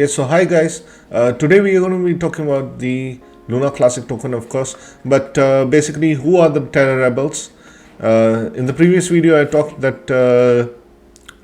Yes, so hi guys. Today we are going to be talking about the Luna Classic token, of course, but basically, who are the Terra rebels? In the previous video, I talked that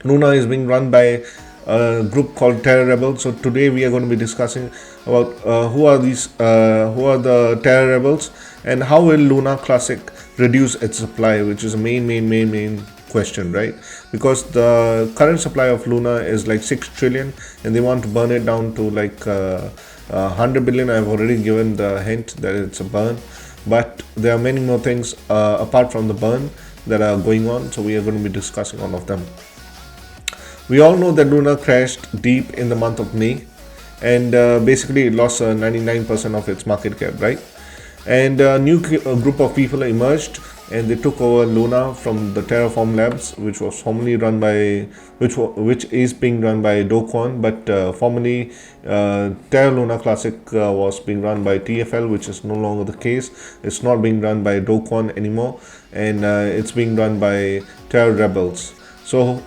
Luna is being run by a group called Terra rebels. So today we are going to be discussing about who are the Terra rebels, and how will Luna Classic reduce its supply, which is a main question, right? Because the current supply of Luna is like 6 trillion, and they want to burn it down to like 100 billion. I've already given the hint that it's a burn, but there are many more things apart from the burn that are going on, so we are going to be discussing all of them. We all know that Luna crashed deep in the month of May, and basically it lost 99% of its market cap, right? And a new group of people emerged, and they took over Luna from the Terraform Labs, which was formerly run by, which is being run by Do Kwon, but formerly Terra Luna Classic was being run by TFL, which is no longer the case. It's not being run by Do Kwon anymore, and it's being run by Terra Rebels. So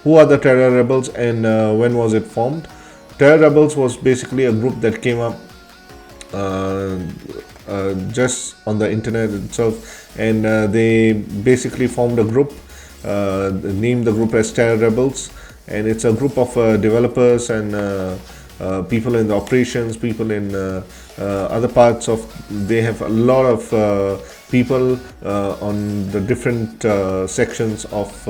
who are the Terra Rebels, and when was it formed? Terra Rebels was basically a group that came up just on the internet itself, and they basically formed a group, named the group as Terra Rebels, and it's a group of developers and people in the operations, people in other parts of. They have a lot of people on the different sections of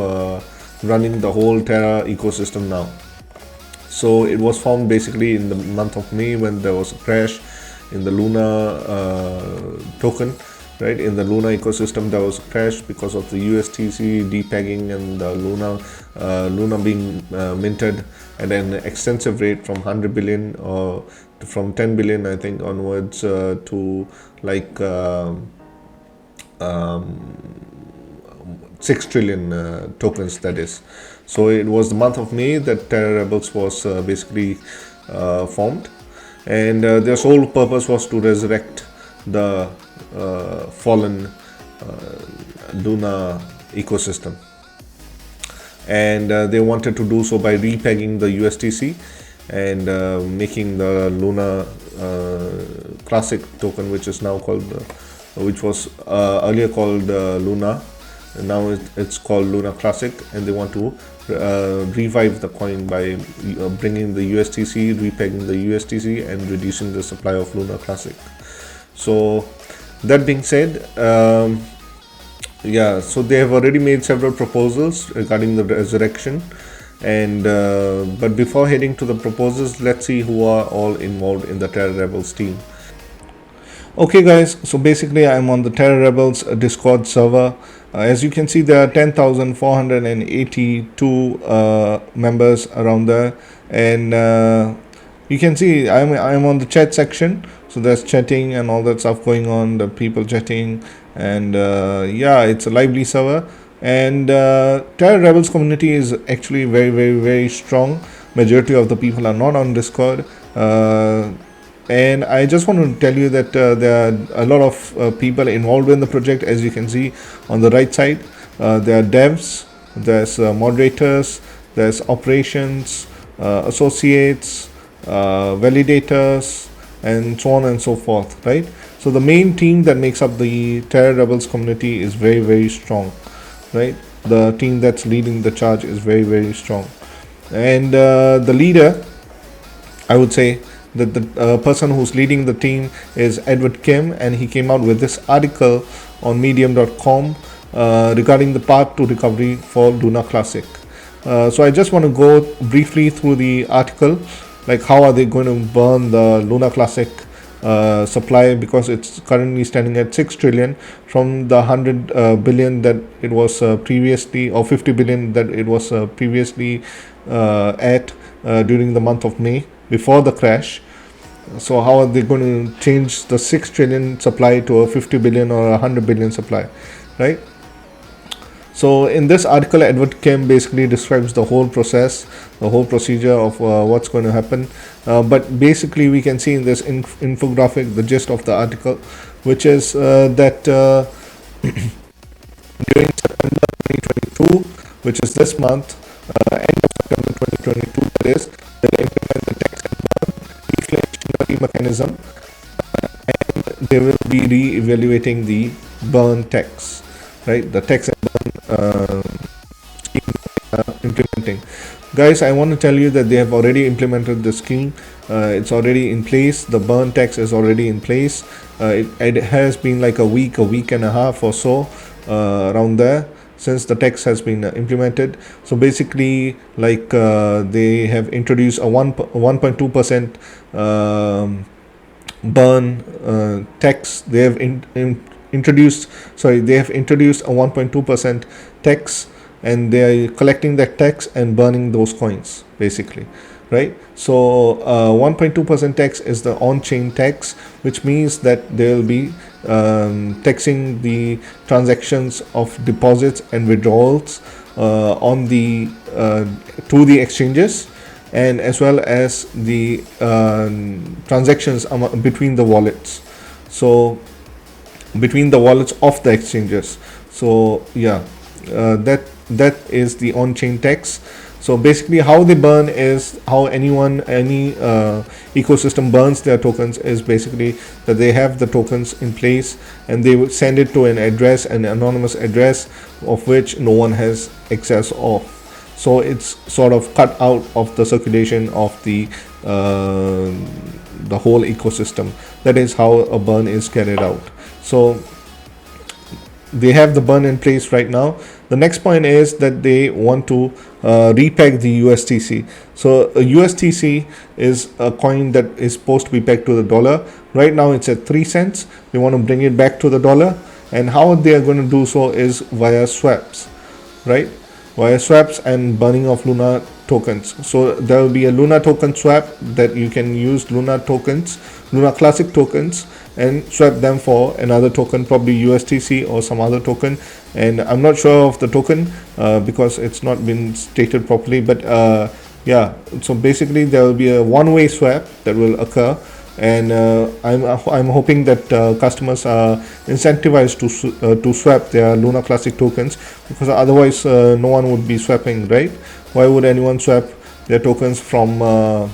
running the whole Terra ecosystem now. So it was formed basically in the month of May, when there was a crash in the Luna token, right? In the Luna ecosystem, there was a crash because of the USTC depegging and the Luna being minted at an extensive rate from 100 billion or from 10 billion, I think, onwards to like 6 trillion tokens, that is. So it was the month of May that Terra Rebels was basically formed, and their sole purpose was to resurrect the fallen Luna ecosystem, and they wanted to do so by repegging the USTC and making the Luna Classic token, which is now called, which was earlier called Luna. And now it's called Luna Classic, and they want to revive the coin by bringing the USTC, repegging the USTC, and reducing the supply of Luna Classic. So that being said, yeah, so they have already made several proposals regarding the resurrection, and but before heading to the proposals, let's see who are all involved in the Terra Rebels team. Okay guys, so basically I'm on the Terra Rebels Discord server. As you can see, there are 10,482 members around there, and you can see I'm on the chat section. So there's chatting and all that stuff going on, the people chatting, and yeah, it's a lively server. And Terra Rebels community is actually very strong. Majority of the people are not on Discord. And I just want to tell you that there are a lot of people involved in the project. As you can see on the right side, there are devs, there's moderators, there's operations, associates, validators, and so on and so forth, right? So the main team that makes up the Terra Rebels community is very strong, right? The team that's leading the charge is very strong, and the leader, I would say, that the person who's leading the team is Edward Kim, and he came out with this article on medium.com regarding the path to recovery for Luna Classic. So I just want to go briefly through the article, like how are they going to burn the Luna Classic supply, because it's currently standing at 6 trillion from the 100 billion that it was previously, or 50 billion that it was previously at during the month of May before the crash. So how are they going to change the 6 trillion supply to a 50 billion or a 100 billion supply, right? So in this article, Edward Kim basically describes the whole process, the whole procedure of what's going to happen. But basically we can see in this infographic the gist of the article, which is that during September 2022, which is this month, end of September 2022, that is, they'll implement the tax and burn mechanism, and they will be re-evaluating the burn tax, right? The tax and burn scheme implementing. Guys, I want to tell you that they have already implemented the scheme. It's already in place. The burn tax is already in place. It has been like a week and a half or so, around there, since the tax has been implemented. So basically, like they have introduced a 1.2% burn tax. They have introduced a 1.2% tax, and they are collecting that tax and burning those coins, basically, right? So 1.2% tax is the on-chain tax, which means that they will be taxing the transactions of deposits and withdrawals on the to the exchanges, and as well as the transactions between the wallets, so between the wallets of the exchanges. So yeah, that is the on-chain tax. So basically, how they burn is how any ecosystem burns their tokens is basically that they have the tokens in place and they would send it to an anonymous address of which no one has access of. So it's sort of cut out of the circulation of the whole ecosystem. That is how a burn is carried out. So they have the burn in place right now. The next point is that they want to repeg the USTC. So a USTC is a coin that is supposed to be pegged to the dollar. Right now it's at 3 cents. They want to bring it back to the dollar, and how they are going to do so is via swaps, right? Via swaps and burning of Luna tokens. So there will be a Luna token swap that you can use Luna Classic tokens, and swap them for another token, probably USTC or some other token. And I'm not sure of the token because it's not been stated properly, but yeah, so basically there will be a one-way swap that will occur, and I'm hoping that customers are incentivized to swap their Luna Classic tokens, because otherwise no one would be swapping, right? Why would anyone swap their tokens from $1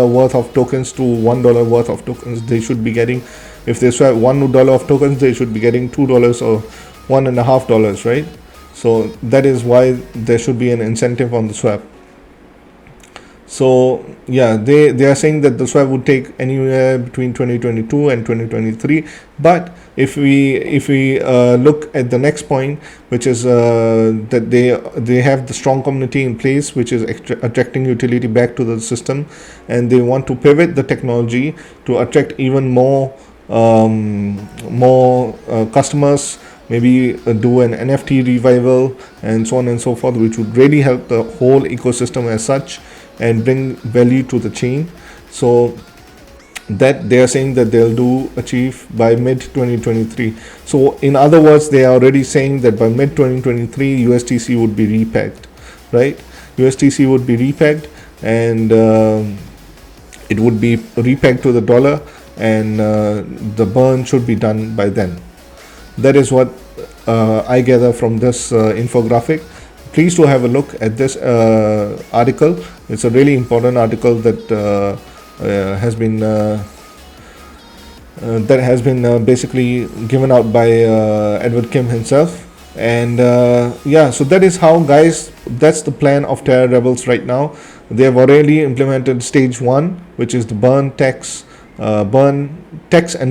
worth of tokens to $1 worth of tokens? They should be getting, if they swap $1 of tokens, they should be getting $2 or $1.50, right? So that is why there should be an incentive on the swap. So yeah, they are saying that the swap would take anywhere between 2022 and 2023. But if we look at the next point, which is that they have the strong community in place, which is attracting utility back to the system, and they want to pivot the technology to attract even more customers, maybe do an NFT revival and so on and so forth, which would really help the whole ecosystem as such and bring value to the chain. So that they are saying that they'll achieve by mid 2023. So in other words, they are already saying that by mid 2023 USTC would be repegged, right? USTC would be repegged, and it would be repegged to the dollar, and the burn should be done by then. That is what I gather from this infographic. Please do have a look at this article. It's a really important article that has been basically given out by Edward Kim himself. And yeah, so that is how, guys, that's the plan of Terra Rebels right now. They have already implemented stage 1, which is the burn tax and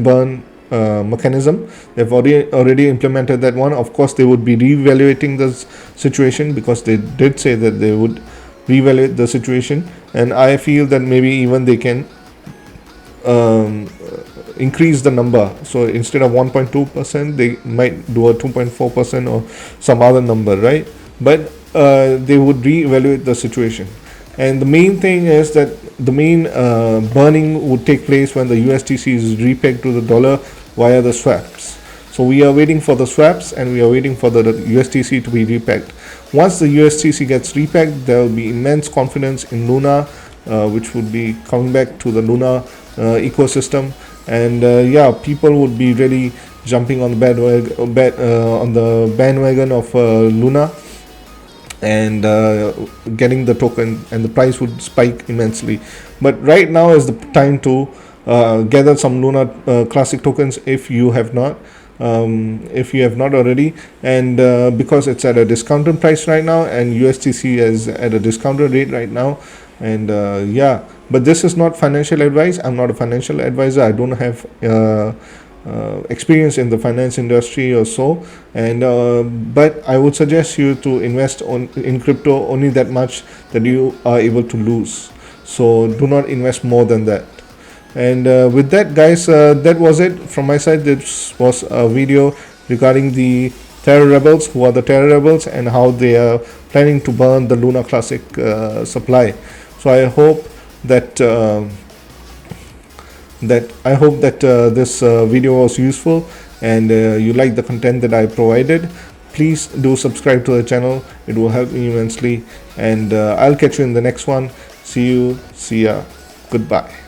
burn mechanism. They've already implemented that one. Of course, they would be reevaluating this situation, because they did say that they would reevaluate the situation, and I feel that maybe even they can increase the number. So instead of 1.2%, they might do a 2.4% or some other number, right? But they would reevaluate the situation. And the main thing is that the main burning would take place when the USTC is repegged to the dollar via the swaps. So we are waiting for the swaps, and we are waiting for the USTC to be repegged. Once the USTC gets repegged, there will be immense confidence in Luna, which would be coming back to the Luna ecosystem. And yeah, people would be really jumping on the bandwagon of Luna. and getting the token, and the price would spike immensely. But right now is the time to gather some Luna Classic tokens if you have not. If you have not already, and because it's at a discounted price right now, and USDC is at a discounted rate right now, and yeah. But this is not financial advice. I'm not a financial advisor. I don't have experience in the finance industry or so, and but I would suggest you to invest in crypto only that much that you are able to lose. So do not invest more than that. And with that, guys, that was it from my side. This was a video regarding the Terra rebels, who are the Terra rebels, and how they are planning to burn the Luna Classic supply. So I hope that this video was useful, and you like the content that I provided. Please do subscribe to the channel. It will help me immensely, and I'll catch you in the next one. See ya. Goodbye.